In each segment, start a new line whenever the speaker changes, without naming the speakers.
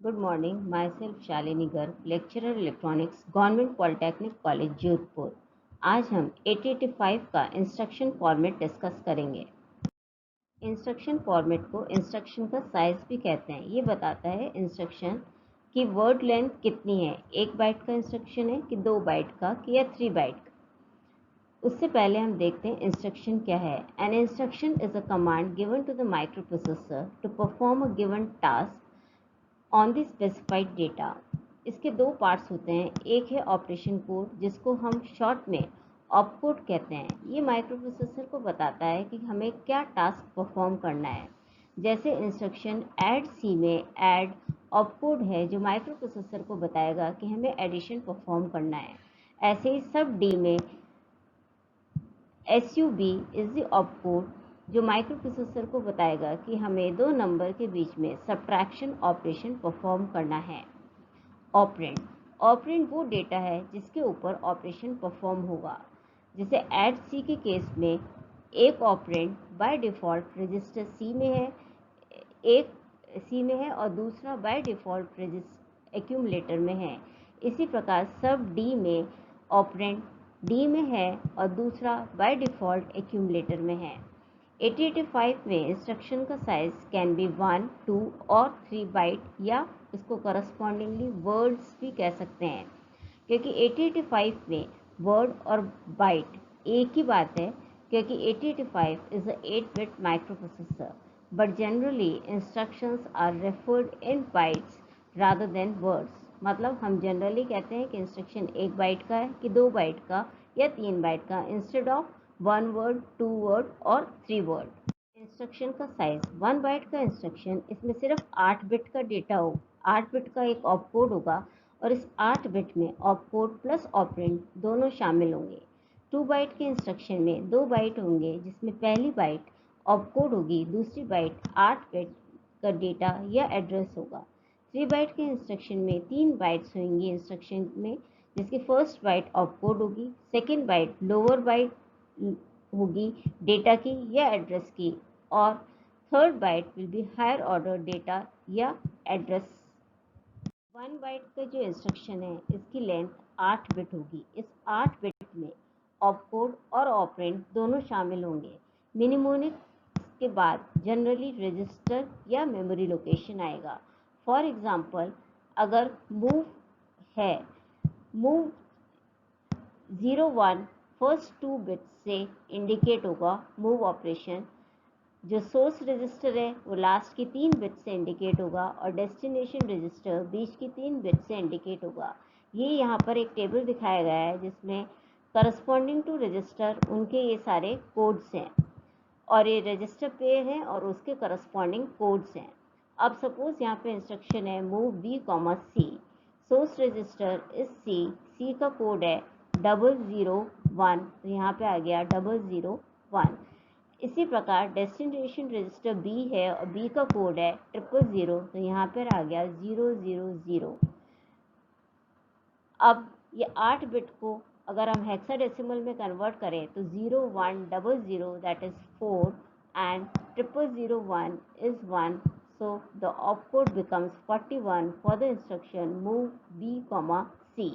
Good morning. Myself Shalini Garg, lecturer electronics, Government Polytechnic College, Jodhpur. आज हम 885 का instruction format discuss करेंगे। Instruction format को इंस्ट्रक्शन का साइज भी कहते हैं। ये बताता है इंस्ट्रक्शन की वर्ड लेंथ कितनी है, 1 बाइट का इंस्ट्रक्शन है कि 2 बाइट का कि या 3 बाइट का। उससे पहले हम देखते हैं इंस्ट्रक्शन क्या है। An instruction is a command given to the microprocessor to perform a given task on the specified data. इसके दो पार्ट्स होते हैं। एक है ऑपरेशन कोड, जिसको हम शॉर्ट में ऑप कोड कहते हैं। ये माइक्रोप्रोसेसर को बताता है कि हमें क्या टास्क परफॉर्म करना है। जैसे इंस्ट्रक्शन ऐड सी में ऐड ऑप कोड है जो माइक्रोप्रोसेसर को बताएगा कि हमें एडिशन परफॉर्म करना है। ऐसे ही सब डी में SUB is the op code जो माइक्रोप्रोसेसर को बताएगा कि हमें दो नंबर के बीच में सब्ट्रैक्शन ऑपरेशन परफॉर्म करना है। ऑपरेंड ऑपरेंड वो डेटा है जिसके ऊपर ऑपरेशन परफॉर्म होगा। जैसे ऐड सी के केस में एक ऑपरेंड बाय डिफ़ॉल्ट रजिस्टर सी में है, एक सी में है और दूसरा बाय डिफ़ॉल्ट रजिस्टर एक्यूमुलेटर में है। इसी प्रकार सब डी में ऑपरेंड डी में है और दूसरा बाय डिफ़ॉल्ट एक्यूमुलेटर में है। 8085 में इंस्ट्रक्शन का साइज कैन बी 1, 2 और 3 बाइट या इसको करस्पॉन्डिंगली वर्ड्स भी कह सकते हैं, क्योंकि 8085 में वर्ड और बाइट एक ही बात है, क्योंकि 8085 is a 8-bit microprocessor, but generally instructions are referred in bytes rather than words। मतलब हम जनरली कहते हैं कि इंस्ट्रक्शन 1 बाइट का है कि 2 बाइट का या 3 बाइट का, इंस्टेड ऑफ 1 वर्ड, 2 वर्ड और 3 वर्ड। इंस्ट्रक्शन का साइज 1 बाइट का इंस्ट्रक्शन, इसमें सिर्फ 8 बिट का डेटा हो, 8 बिट का एक ऑप कोड होगा और इस 8 बिट में ऑप कोड प्लस ऑपरेंड दोनों शामिल होंगे। 2 बाइट के इंस्ट्रक्शन में 2 बाइट होंगे, जिसमें पहली बाइट ऑप कोड होगी, दूसरी बाइट 8 बिट का डेटा या एड्रेस होगा। 3 बाइट के इंस्ट्रक्शन में 3 बाइट्स होंगी इंस्ट्रक्शन में, जिसकी फर्स्ट बाइट ऑप कोड होगी, सेकेंड बाइट लोअर बाइट होगी डेटा की या एड्रेस की, और third byte will be higher order data या एड्रेस। 1 बाइट का जो इंस्ट्रक्शन है इसकी लेंथ 8 बिट होगी। इस 8 बिट में ऑप कोड और ऑपरेंड दोनों शामिल होंगे। मिनिमोनिक के बाद जनरली रजिस्टर या मेमोरी लोकेशन आएगा। फॉर एग्जांपल, अगर मूव है, मूव 01 फर्स्ट 2 बिट्स से इंडिकेट होगा मूव ऑपरेशन। जो सोर्स रजिस्टर है वो लास्ट की 3 बिट से इंडिकेट होगा और डेस्टिनेशन रजिस्टर बीच की 3 बिट से इंडिकेट होगा। ये यहाँ पर एक टेबल दिखाया गया है जिसमें करस्पॉन्डिंग टू रजिस्टर उनके ये सारे कोड्स हैं और ये रजिस्टर पेयर हैं और उसके करस्पॉन्डिंग कोड्स हैं। अब सपोज यहाँ पे इंस्ट्रक्शन है move B, C। Source register इस सी का कोड है 001, तो यहाँ पे आ गया 001। इसी प्रकार डेस्टिनेशन रजिस्टर B है और B का कोड है 000, तो यहाँ पर आ गया 000। अब ये 8 बिट को अगर हम हेक्साडेसिमल में कन्वर्ट करें तो 0100 that is 4 and 0001 is 1, so the opcode becomes 41 for the instruction move B, C।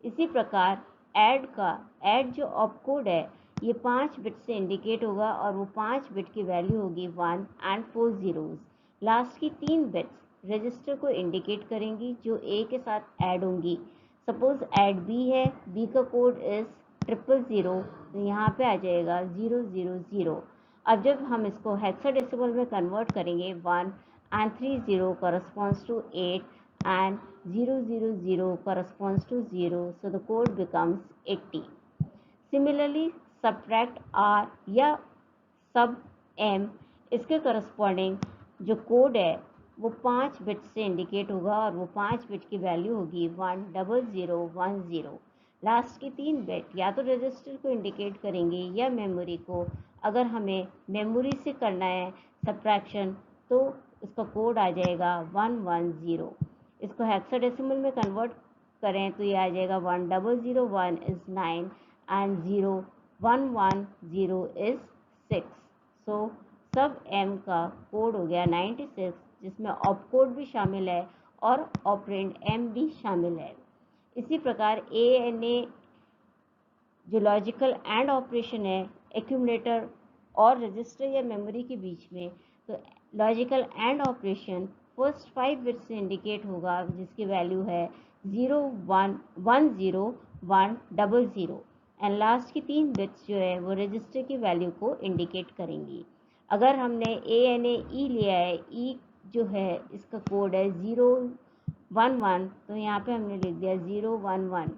इसी प्रकार ऐड जो ऑपकोड है ये 5 बिट से इंडिकेट होगा और वो 5 बिट की वैल्यू होगी 1 एंड 4 zeros। लास्ट की 3 बिट्स रजिस्टर को इंडिकेट करेंगी जो A के साथ ऐड होंगी। सपोज ऐड B है, B का कोड इज 000, तो यहाँ पे आ जाएगा 000। अब जब हम इसको हेक्साडेसिमल में कन्वर्ट करेंगे 1 and 30 corresponds to 8 and 000 corresponds to 0, so the code becomes 80। Similarly, subtract R या sub M, इसके करस्पॉन्डिंग जो कोड है वो 5 बिट से इंडिकेट होगा और वो 5 बिट की वैल्यू होगी 10010। लास्ट की 3 बिट या तो रजिस्टर को इंडिकेट करेंगे या मेमोरी को। अगर हमें मेमोरी से करना है सब्ट्रैक्शन तो उसका कोड आ जाएगा 110। इसको हेक्साडेसिमल में कन्वर्ट करें तो ये आ जाएगा 1001 इज 9 एंड 0110 इज 6। सो सब M का कोड हो गया 96, जिसमें ऑप कोड भी शामिल है और ऑपरेंड एम भी शामिल है। इसी प्रकार ANA जो लॉजिकल एंड ऑपरेशन है एक्यूमुलेटर और रजिस्टर या मेमोरी के बीच में, तो logical and operation first 5 bits से इंडिकेट होगा जिसकी वैल्यू है 0 1 1 0 1 0 0 एंड लास्ट की 3 बिट्स जो है वो रजिस्टर की वैल्यू को इंडिकेट करेंगी। अगर हमने ANA लिया है, ई जो है इसका कोड है 0 1 1, तो यहाँ पे हमने लिख दिया 0 1 1।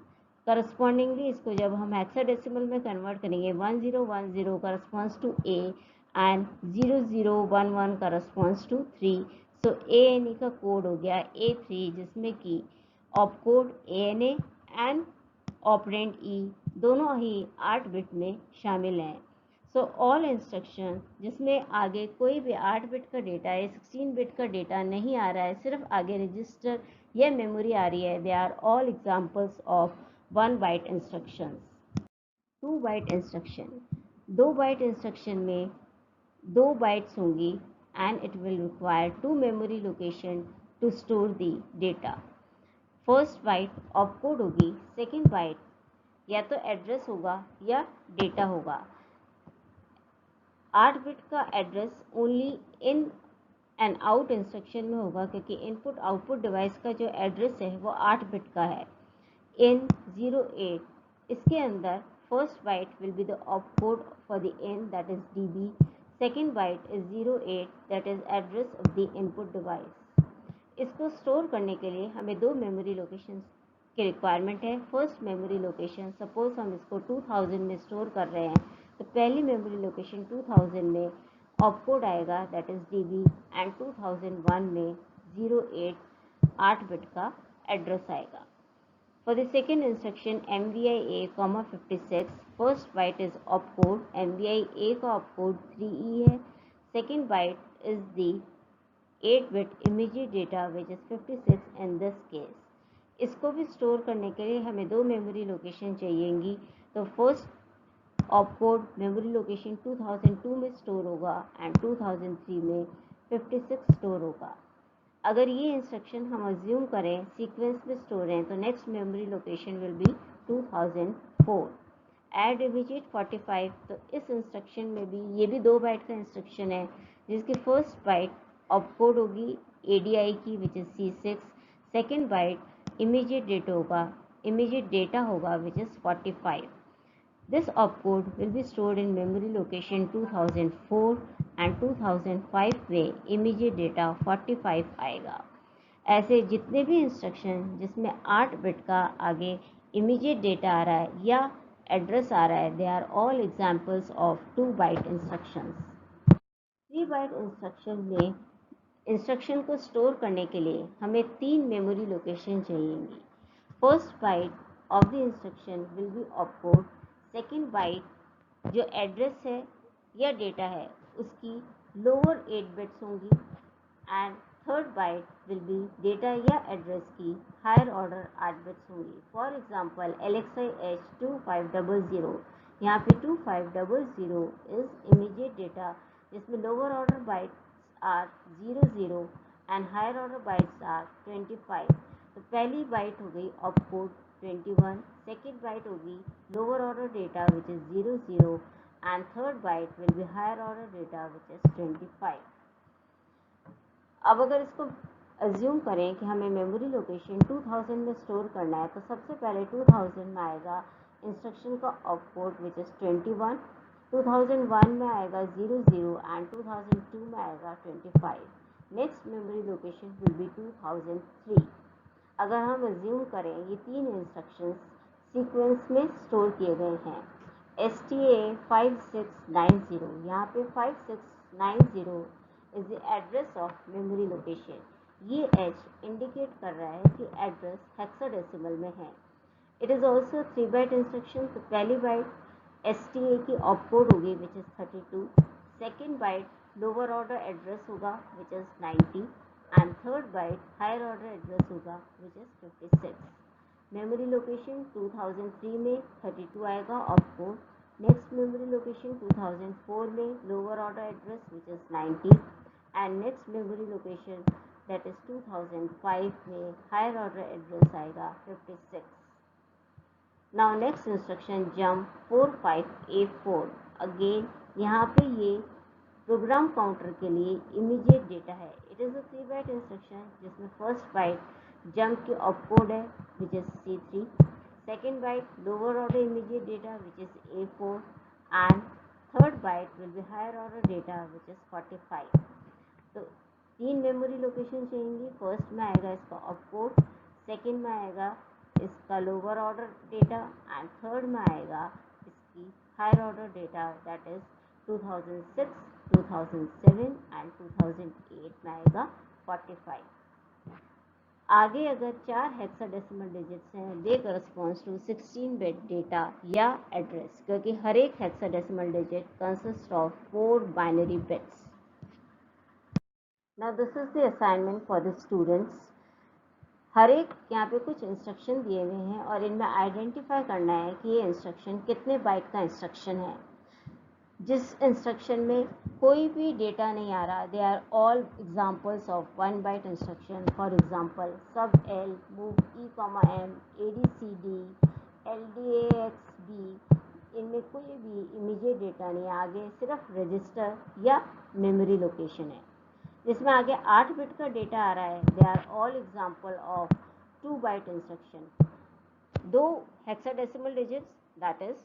करस्पॉन्डिंगली इसको जब हम हेक्साडेसिमल में कन्वर्ट करेंगे 1010 corresponds to A and 0011 corresponds to 3। So ANA का कोड हो गया A3, जिसमें कि opcode ANA and operand E दोनों ही 8 बिट में शामिल हैं। सो ऑल इंस्ट्रक्शन जिसमें आगे कोई भी 8 बिट का डेटा है, 16 बिट का डेटा नहीं आ रहा है, सिर्फ आगे रजिस्टर या मेमोरी आ रही है, they are all examples of 1 byte instruction. 2 byte instruction, 2 byte instruction में 2 बाइट्स होंगी and it will require 2 memory location to store the data. First byte opcode होगी, सेकेंड बाइट या तो एड्रेस होगा या डेटा होगा। 8 बिट का address only in and out instruction में होगा, क्योंकि इनपुट आउटपुट डिवाइस का जो एड्रेस है वो 8 बिट का है। इन 08 इसके अंदर first byte will be the opcode for the in that is DB, second byte is 08 that is address of the input device. इसको स्टोर करने के लिए हमें 2 मेमोरी लोकेशन की रिक्वायरमेंट है। फर्स्ट मेमोरी लोकेशन, सपोज हम इसको 2000 में स्टोर कर रहे हैं, तो पहली मेमोरी लोकेशन 2000 में ऑपकोड आएगा दैट इज DB एंड 2001 में 08 8 बिट का एड्रेस आएगा। For the second instruction MVI A, 56, first byte is opcode, MVI A का opcode 3E है, second byte is the 8-bit immediate data which is 56 in this case. इसको भी store करने के लिए हमें 2 मेमोरी लोकेशन चाहिएंगी। तो फर्स्ट ऑपकोड मेमोरी लोकेशन 2002 में स्टोर होगा एंड 2003 में 56 स्टोर होगा। अगर ये इंस्ट्रक्शन हम अज्यूम करें सीक्वेंस में स्टोर हैं, तो next memory location will be 2004। Add immediate 45, तो इस इंस्ट्रक्शन में भी ये भी 2 बाइट का इंस्ट्रक्शन है, जिसकी फर्स्ट बाइट ऑपकोड होगी ADI की which is C6, second byte immediate data होगा which is 45। This opcode will be stored in memory location 2004 and 2005 में immediate data 45 आएगा। ऐसे जितने भी इंस्ट्रक्शन जिसमें 8 बिट का आगे immediate data आ रहा है या एड्रेस आ रहा है, they are all examples of 2 byte instructions। 3 byte instruction में इंस्ट्रक्शन को स्टोर करने के लिए हमें 3 मेमोरी लोकेशन चाहिएंगी। First byte of the instruction will be opcode, second byte जो एड्रेस है या डेटा है उसकी लोअर 8 बिट्स होंगी and third byte will be data या एड्रेस की हायर ऑर्डर 8 बिट्स होंगी। फॉर एग्जांपल LXI H2500, यहाँ पे 2500 इज इमीडिएट डेटा, जिसमें lower order bytes are 00 and higher order bytes are 25। तो पहली बाइट हो गई ऑपकोड 21, सेकेंड बाइट होगी lower order data which is 00 and third byte will be higher order data which is 25। अब अगर इसको assume करें कि हमें मेमोरी लोकेशन 2000 में स्टोर करना है, तो सबसे पहले 2000 में आएगा इंस्ट्रक्शन का ऑपकोड विच इज 21, 2001 में आएगा 00 एंड 2002 में आएगा 25। Next memory location will be 2003। अगर हम अज्यूम करें ये 3 इंस्ट्रक्शंस सीक्वेंस में स्टोर किए गए हैं। STA 5690, यहाँ पे 5690 is the address of memory location. ये H इंडिकेट कर रहा है कि एड्रेस हेक्साडेसिमल में है। It is also 3 byte instruction. तो पहली बाइट STA की ऑपकोड होगी which is 32, second byte lower order address होगा which is 90 and third byte higher order address होगा विच इज़ 56। मेमोरी लोकेशन 2003 में 32 आएगा ऑपकोड। नेक्स्ट मेमोरी लोकेशन 2004 में lower order address which is 90 and next memory location that is 2005 में higher order address आएगा 56। Now next instruction jump 45A4। Again यहाँ पे ये program counter के लिए इमीडिएट डेटा है। It is a 3 byte instruction जिसमें फर्स्ट बाइट जंप की ऑपकोड है which is C3, second byte lower order immediate data which is A4 and third byte will be higher order data which is 45। तो 3 memory location चाहिए। First में आएगा इसका opcode, second में आएगा इसका lower order data and third में आएगा इसकी higher order data that is 2006, 2007 and 2008 में आएगा 45। आगे अगर 4 हेक्साडेसिमल डिजिट्स हैं they corresponds to 16 bit data या एड्रेस, क्योंकि हर एक hexadecimal digit consist of 4 binary bits. Now this is the assignment for the students. हर एक यहाँ पे कुछ इंस्ट्रक्शन दिए हुए हैं और इनमें आइडेंटिफाई करना है कि ये इंस्ट्रक्शन कितने बाइट का इंस्ट्रक्शन है। जिस इंस्ट्रक्शन में कोई भी डेटा नहीं आ रहा, they are all examples of 1 byte instruction. For example sub L, move E, M, ADCD, LDAXD, इनमें कोई भी इमीडिएट डेटा नहीं, आगे सिर्फ रजिस्टर या मेमोरी लोकेशन है। जिसमें आगे 8 बिट का डेटा आ रहा है, they are all example of 2 byte instruction. 2 hexadecimal digits that is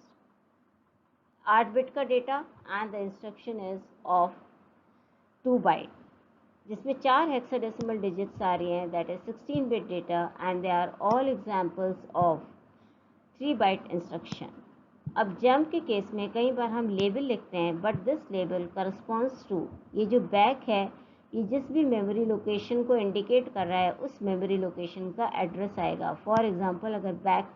8 bit का data and the instruction is of 2 byte, जिसमें 4 हेक्साडेसिमल डिजिट्स आ रही हैं that is 16 bit data and they are all examples of 3 byte instruction. अब jump के case में कई बार हम लेबल लिखते हैं but this label corresponds to, ये जो बैक है ये जिस भी मेमोरी लोकेशन को इंडिकेट कर रहा है उस मेमोरी लोकेशन का एड्रेस आएगा। फॉर एग्जांपल अगर बैक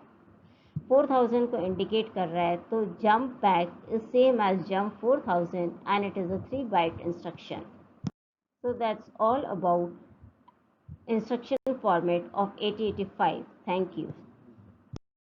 4000 को इंडिकेट कर रहा है तो jump back is same as jump 4000 and it is a 3 byte instruction. So that's all about instruction format of 8085. Thank you.